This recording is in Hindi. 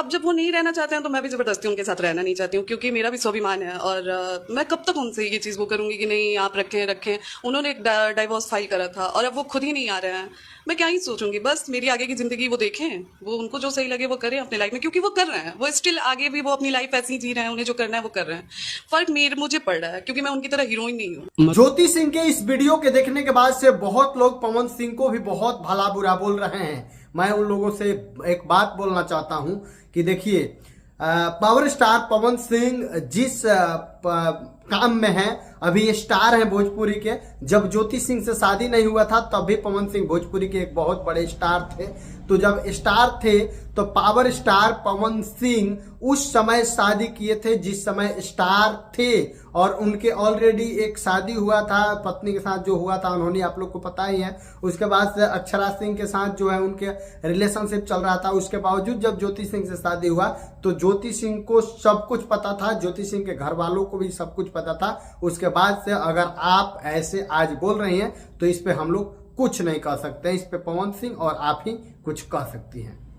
अब जब वो नहीं रहना चाहते हैं तो मैं भी जबरदस्ती उनके साथ रहना नहीं चाहती हूँ, क्योंकि मेरा भी स्वाभिमान है। और मैं कब तक उनसे ये चीज़ वो करूंगी कि नहीं आप रखें। उन्होंने एक डाइवोर्स फाइल करा था और अब वो खुद ही नहीं आ रहे हैं। मैं क्या ही सोचूंगी, बस मेरी आगे की जिंदगी वो देखें, वो उनको जो सही लगे वो करें अपने लाइफ में, क्योंकि वो कर रहे हैं, वो स्टिल आगे भी वो अपनी लाइफ ऐसी जी रहे हैं, उन्हें जो करना है वो कर रहे हैं। फर्क मुझे पड़ रहा है क्योंकि मैं उनकी तरह हीरोइन नहीं हूँ। ज्योति सिंह के इस वीडियो के देखने के बाद से बहुत लोग पवन सिंह को भी बहुत भला बुरा बोल रहे हैं। मैं उन लोगों से एक बात बोलना चाहता हूं कि देखिए, पावर स्टार पवन सिंह जिस काम में है, अभी ये स्टार हैं भोजपुरी के। जब ज्योति सिंह से शादी नहीं हुआ था तब भी पवन सिंह भोजपुरी के एक बहुत बड़े स्टार थे। तो जब स्टार थे तो पावर स्टार पवन सिंह उस समय शादी किए थे जिस समय स्टार थे, और उनके ऑलरेडी एक शादी हुआ था पत्नी के साथ, जो हुआ था उन्होंने आप लोग को पता ही है। उसके बाद से अक्षरा सिंह के साथ जो है उनके रिलेशनशिप चल रहा था। उसके बावजूद जब ज्योति सिंह से शादी हुआ तो ज्योति सिंह को सब कुछ पता था, ज्योति सिंह के घर वालों को भी सब कुछ पता था। उसके बाद से अगर आप ऐसे आज बोल रही हैं तो इस पे हम लोग कुछ नहीं कह सकते, इस पे पवन सिंह और आप ही कुछ कह सकती हैं।